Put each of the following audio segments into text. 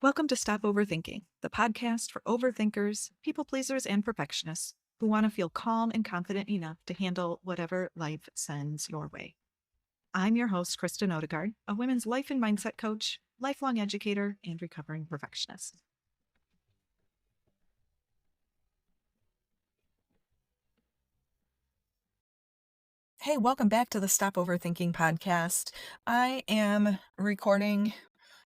Welcome to Stop Overthinking, the podcast for overthinkers, people pleasers, and perfectionists who want to feel calm and confident enough to handle whatever life sends your way. I'm your host, Kristen, a women's life and mindset coach, lifelong educator, and recovering perfectionist. Hey, welcome back to the Stop Overthinking podcast. I am recording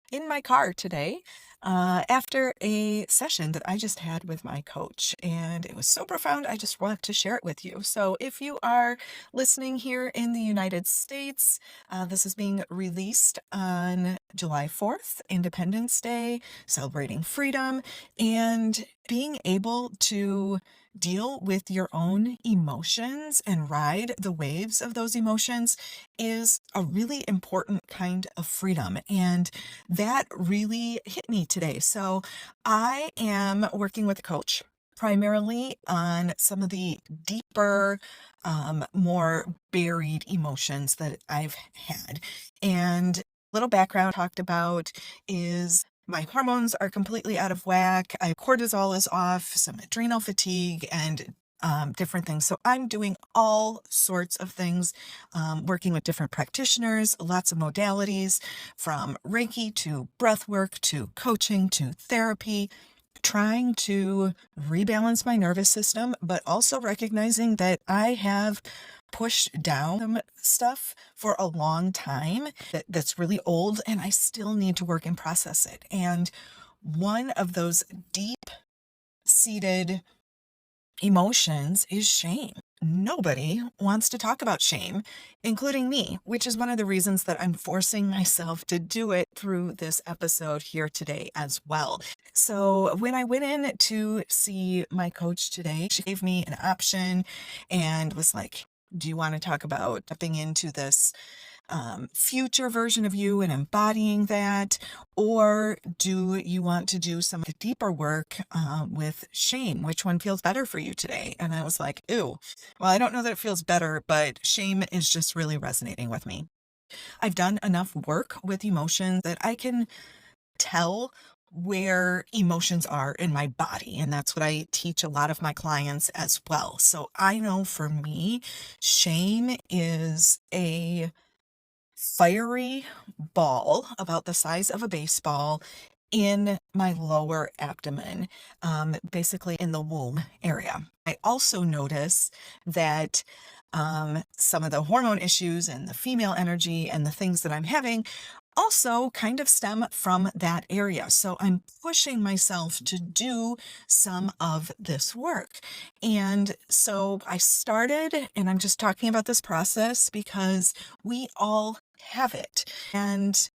in my car today after a session that I just had with my coach. And it was so profound, I just wanted to share it with you. So, if you are listening here in the United States, this is being released on July 4th, Independence Day, celebrating freedom and being able to deal with your own emotions and ride the waves of those emotions is a really important kind of freedom. And that really hit me today. So I am working with a coach primarily on some of the deeper, more buried emotions that I've had. And little background talked about is my hormones are completely out of whack. Cortisol is off, some adrenal fatigue, and different things. So I'm doing all sorts of things, working with different practitioners, lots of modalities, from Reiki to breath work to coaching to therapy, trying to rebalance my nervous system, but also recognizing that I have pushed down some stuff for a long time that's really old, and I still need to work and process it. And one of those deep seated emotions is shame. Nobody wants to talk about shame, including me, which is one of the reasons that I'm forcing myself to do it through this episode here today as well. So, when I went in to see my coach today, she gave me an option and was like, do you want to talk about stepping into this future version of you and embodying that? Or do you want to do some of the deeper work with shame? Which one feels better for you today? And I was like, ooh, well, I don't know that it feels better, but shame is just really resonating with me. I've done enough work with emotions that I can tell where emotions are in my body. And that's what I teach a lot of my clients as well. So I know for me, shame is a fiery ball about the size of a baseball in my lower abdomen, basically in the womb area. I also notice that some of the hormone issues and the female energy and the things that I'm having also kind of stem from that area. So I'm pushing myself to do some of this work. And so I started, and I'm just talking about this process because we all have it. And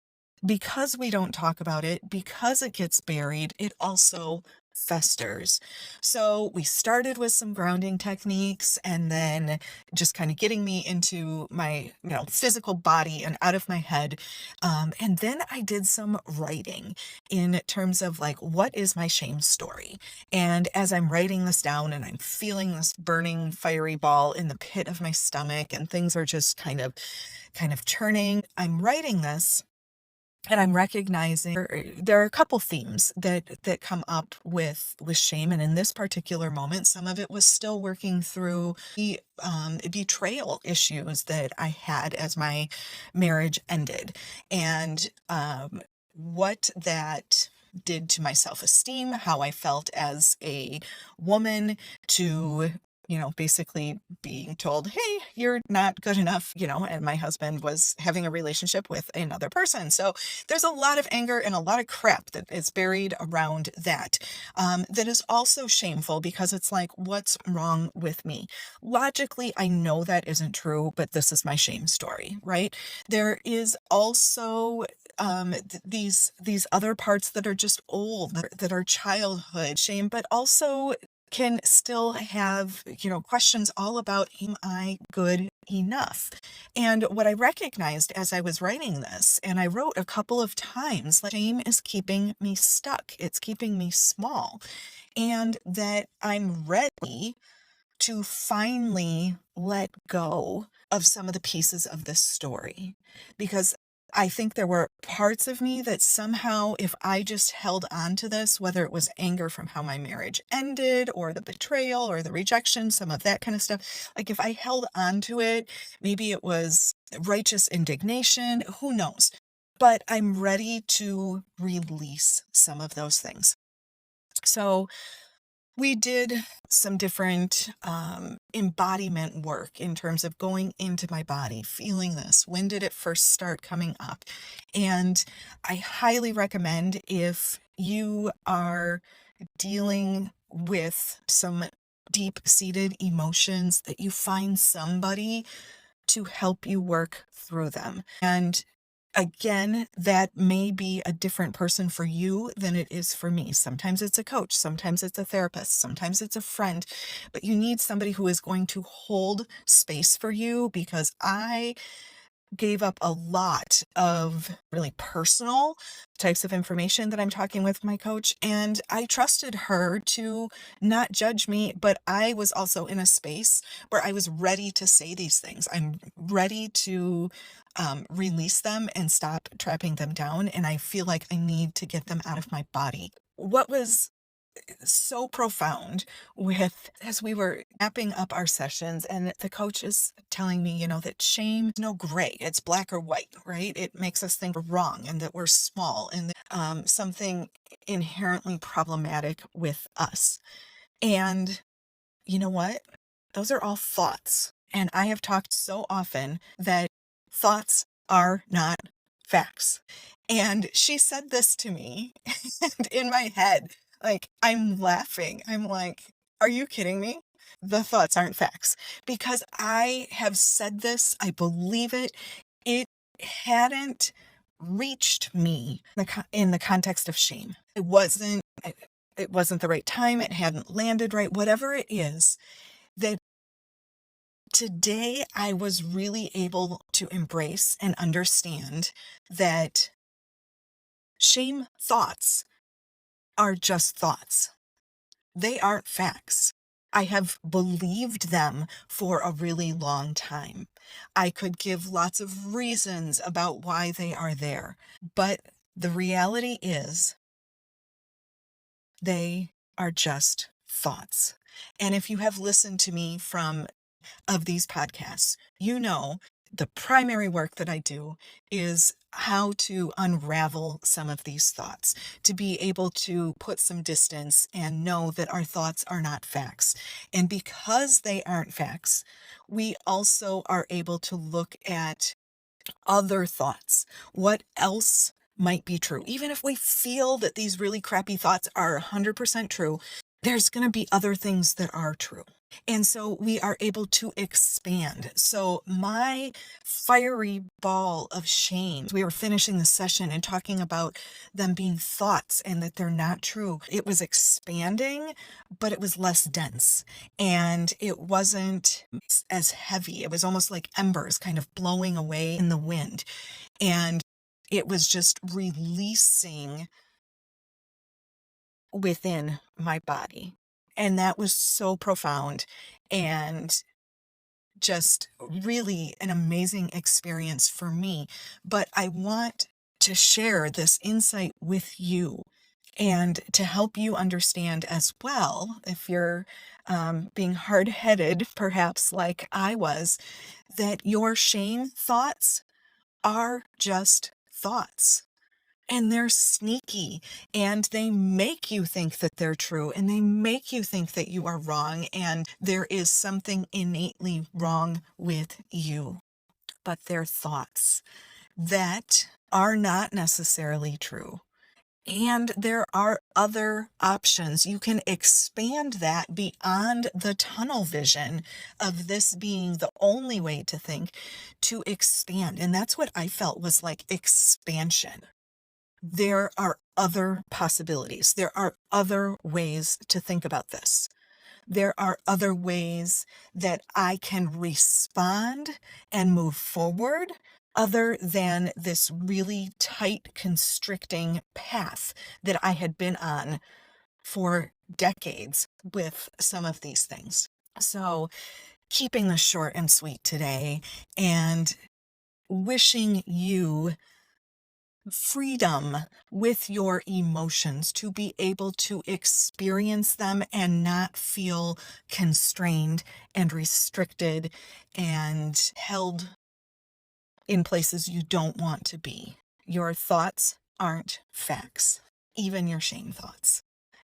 because we don't talk about it, because it gets buried, it also festers. So we started with some grounding techniques and then just kind of getting me into my, physical body and out of my head. And then I did some writing in terms of like, what is my shame story? And as I'm writing this down and I'm feeling this burning fiery ball in the pit of my stomach and things are just kind of churning, I'm writing this and I'm recognizing there are a couple themes that come up with shame, and in this particular moment, some of it was still working through the betrayal issues that I had as my marriage ended, and what that did to my self-esteem, how I felt as a woman, to basically being told, hey, you're not good enough, and my husband was having a relationship with another person. So there's a lot of anger and a lot of crap that is buried around that, that is also shameful because it's like, what's wrong with me? Logically, I know that isn't true, but this is my shame story, right? There is also these other parts that are just old, that are childhood shame, but also can still have, questions all about, am I good enough? And what I recognized as I was writing this, and I wrote a couple of times, like, shame is keeping me stuck. It's keeping me small. And that I'm ready to finally let go of some of the pieces of this story. Because I think there were parts of me that somehow, if I just held on to this, whether it was anger from how my marriage ended or the betrayal or the rejection, some of that kind of stuff, like if I held on to it, maybe it was righteous indignation, who knows? But I'm ready to release some of those things. So we did some different embodiment work in terms of going into my body, feeling this. When did it first start coming up? And I highly recommend, if you are dealing with some deep-seated emotions, that you find somebody to help you work through them. And again, that may be a different person for you than it is for me. Sometimes it's a coach, sometimes it's a therapist, sometimes it's a friend, but you need somebody who is going to hold space for you, because I gave up a lot of really personal types of information that I'm talking with my coach, and I trusted her to not judge me, but I was also in a space where I was ready to say these things. I'm ready to release them and stop trapping them down, and I feel like I need to get them out of my body. What was so profound with, as we were wrapping up our sessions, and the coach is telling me, that shame is no gray, it's black or white, right? It makes us think we're wrong and that we're small and that, something inherently problematic with us. And you know what? Those are all thoughts. And I have talked so often that thoughts are not facts. And she said this to me, and in my head, like, I'm laughing. I'm like, are you kidding me? The thoughts aren't facts. Because I have said this, I believe it. It hadn't reached me in the context of shame. It wasn't the right time. It hadn't landed right. Whatever it is, that today I was really able to embrace and understand that shame thoughts are just thoughts. They aren't facts. I have believed them for a really long time. I could give lots of reasons about why they are there, but the reality is they are just thoughts. And if you have listened to me from of these podcasts, the primary work that I do is how to unravel some of these thoughts, to be able to put some distance and know that our thoughts are not facts. And because they aren't facts, we also are able to look at other thoughts. What else might be true? Even if we feel that these really crappy thoughts are 100% true, there's going to be other things that are true. And so we are able to expand. So my fiery ball of shame, we were finishing the session and talking about them being thoughts and that they're not true. It was expanding, but it was less dense and it wasn't as heavy. It was almost like embers kind of blowing away in the wind. And it was just releasing within my body. And that was so profound and just really an amazing experience for me. But I want to share this insight with you and to help you understand as well, if you're being hard-headed, perhaps like I was, that your shame thoughts are just thoughts. And they're sneaky and they make you think that they're true and they make you think that you are wrong and there is something innately wrong with you. But they're thoughts that are not necessarily true. And there are other options. You can expand that beyond the tunnel vision of this being the only way to think, to expand. And that's what I felt was like expansion. There are other possibilities. There are other ways to think about this. There are other ways that I can respond and move forward other than this really tight, constricting path that I had been on for decades with some of these things. So, keeping this short and sweet today and wishing you freedom with your emotions, to be able to experience them and not feel constrained and restricted and held in places you don't want to be. Your thoughts aren't facts, even your shame thoughts.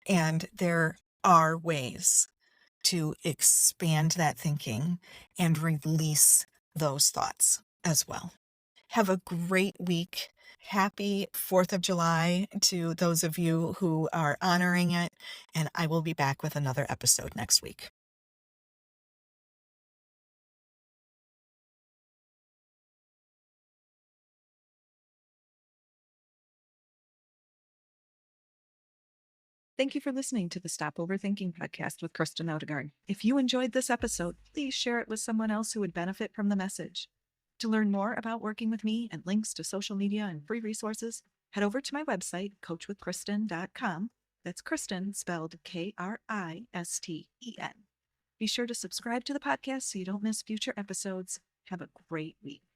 And there are ways to expand that thinking and release those thoughts as well. Have a great week. Happy 4th of July to those of you who are honoring it, and I will be back with another episode next week. Thank you for listening to the Stop Overthinking podcast with Kristen. If you enjoyed this episode, please share it with someone else who would benefit from the message. To learn more about working with me and links to social media and free resources, head over to my website, coachwithkristen.com. That's Kristen spelled Kristen. Be sure to subscribe to the podcast so you don't miss future episodes. Have a great week.